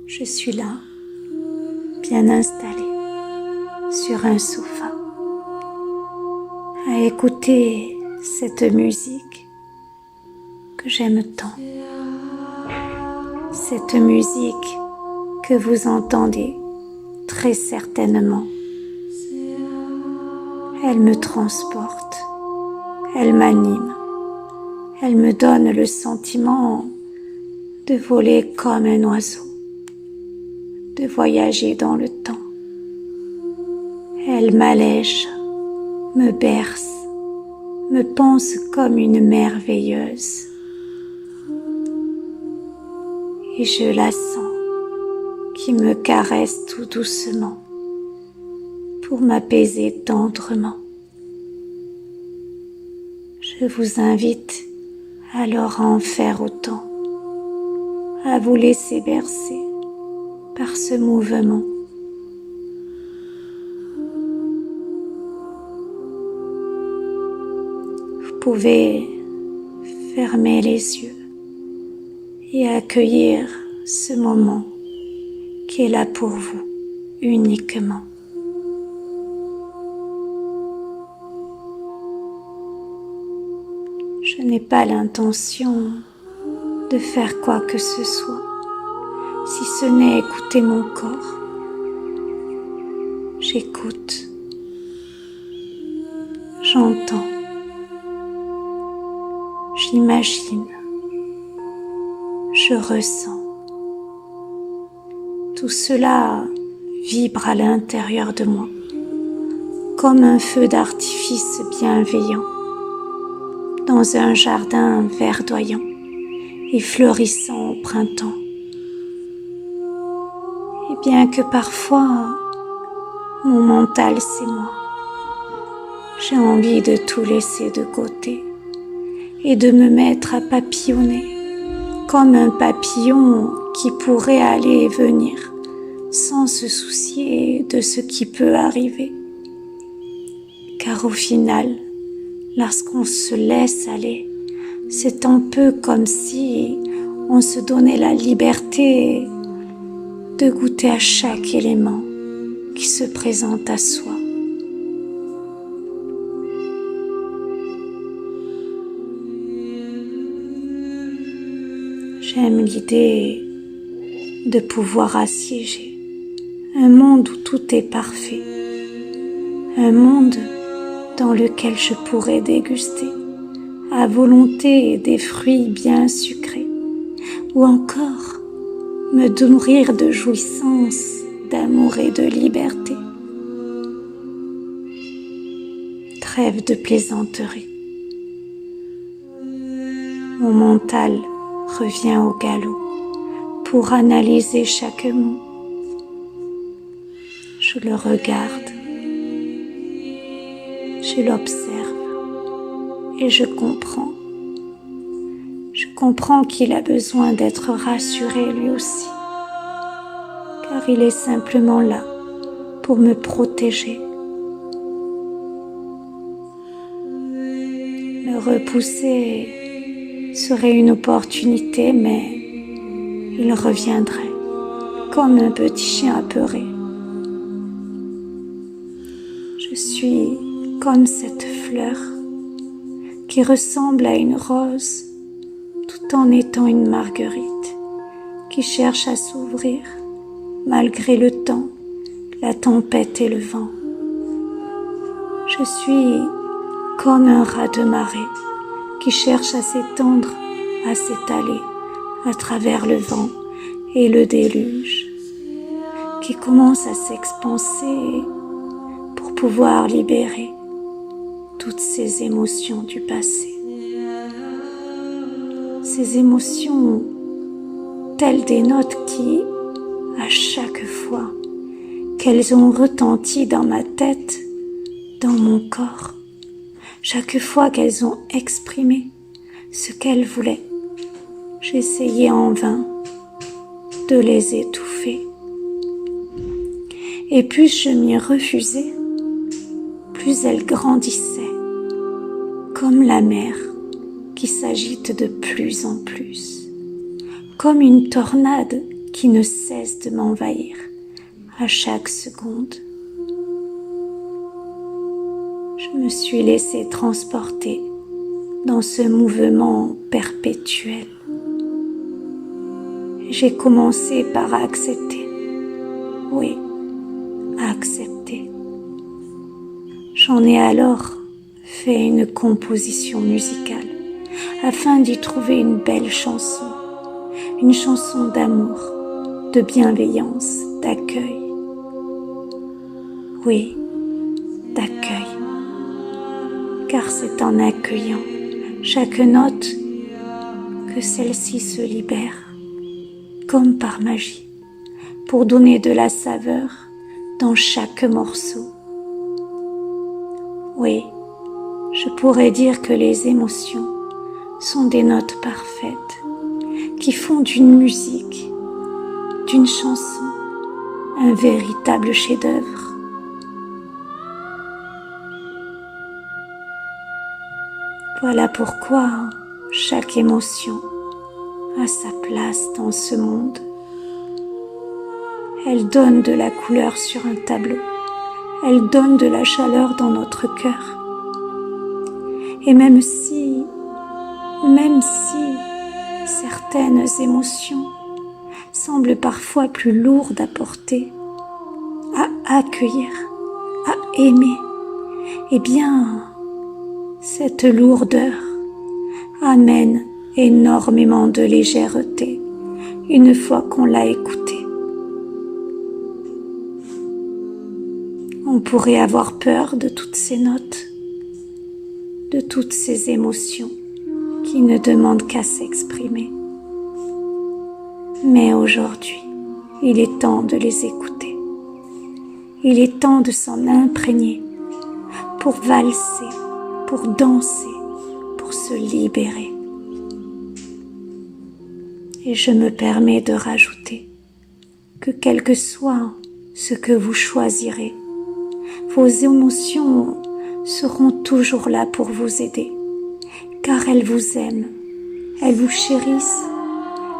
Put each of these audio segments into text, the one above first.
Je suis là, bien installée, sur un sofa, à écouter cette musique que j'aime tant. Cette musique que vous entendez très certainement. Elle me transporte, elle m'anime, elle me donne le sentiment de voler comme un oiseau, de voyager dans le temps. Elle m'allège, me berce, me pense comme une merveilleuse. Et je la sens qui me caresse tout doucement pour m'apaiser tendrement. Je vous invite alors à en faire autant, à vous laisser bercer par ce mouvement. Vous pouvez fermer les yeux et accueillir ce moment qui est là pour vous uniquement. Je n'ai pas l'intention de faire quoi que ce soit, si ce n'est écouter mon corps. J'écoute, j'entends, j'imagine, je ressens. Tout cela vibre à l'intérieur de moi, comme un feu d'artifice bienveillant, dans un jardin verdoyant et fleurissant au printemps. Et bien que parfois, mon mental c'est moi, j'ai envie de tout laisser de côté et de me mettre à papillonner, comme un papillon qui pourrait aller et venir sans se soucier de ce qui peut arriver. Car au final, lorsqu'on se laisse aller, c'est un peu comme si on se donnait la liberté de goûter à chaque élément qui se présente à soi. J'aime l'idée de pouvoir assiéger un monde où tout est parfait, un monde dans lequel je pourrais déguster à volonté des fruits bien sucrés, ou encore me nourrir de jouissance, d'amour et de liberté. Trêve de plaisanterie. Mon mental revient au galop pour analyser chaque mot. Je le regarde, je l'observe et je comprends. Je comprends qu'il a besoin d'être rassuré lui aussi, car il est simplement là pour me protéger. Me repousser serait une opportunité, mais il reviendrait comme un petit chien apeuré. Je suis comme cette fleur qui ressemble à une rose tout en étant une marguerite qui cherche à s'ouvrir malgré le temps, la tempête et le vent. Je suis comme un raz de marée qui cherche à s'étendre, à s'étaler à travers le vent et le déluge, qui commence à s'expanser pour pouvoir libérer toutes ces émotions du passé. Ces émotions telles des notes qui, à chaque fois qu'elles ont retenti dans ma tête, dans mon corps, chaque fois qu'elles ont exprimé ce qu'elles voulaient, j'essayais en vain de les étouffer. Et plus je m'y refusais, plus elles grandissaient, comme la mer qui s'agite de plus en plus, comme une tornade qui ne cesse de m'envahir à chaque seconde. Je me suis laissé transporter dans ce mouvement perpétuel. J'ai commencé par accepter. Oui, accepter. J'en ai alors fait une composition musicale afin d'y trouver une belle chanson, une chanson d'amour, de bienveillance, d'accueil. Oui, d'accueil. Car c'est en accueillant chaque note que celle-ci se libère, comme par magie, pour donner de la saveur dans chaque morceau. Oui, je pourrais dire que les émotions sont des notes parfaites qui font d'une musique, d'une chanson, un véritable chef-d'œuvre. Voilà pourquoi chaque émotion a sa place dans ce monde. Elle donne de la couleur sur un tableau. Elle donne de la chaleur dans notre cœur. Et même si certaines émotions semblent parfois plus lourdes à porter, à accueillir, à aimer, eh bien, cette lourdeur amène énormément de légèreté une fois qu'on l'a écoutée. On pourrait avoir peur de toutes ces notes, de toutes ces émotions qui ne demandent qu'à s'exprimer. Mais aujourd'hui, il est temps de les écouter. Il est temps de s'en imprégner pour valser, pour danser, pour se libérer. Et je me permets de rajouter que quel que soit ce que vous choisirez, vos émotions seront toujours là pour vous aider, car elles vous aiment, elles vous chérissent,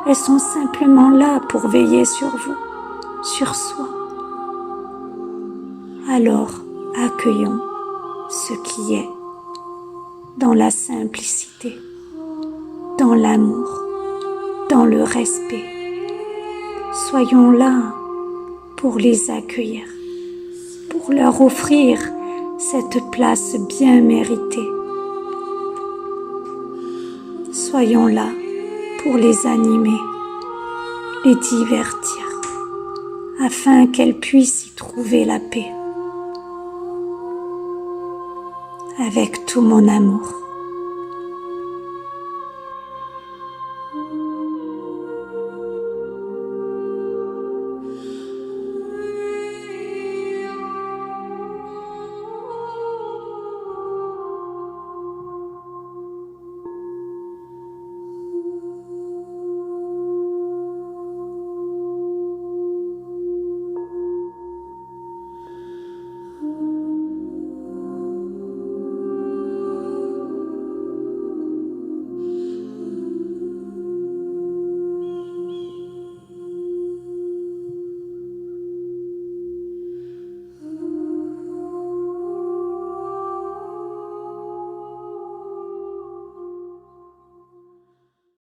elles sont simplement là pour veiller sur vous, sur soi. Alors, accueillons ce qui est, dans la simplicité, dans l'amour, dans le respect. Soyons là pour les accueillir, pour leur offrir cette place bien méritée. Soyons là pour les animer, les divertir, afin qu'elles puissent y trouver la paix. Avec tout mon amour.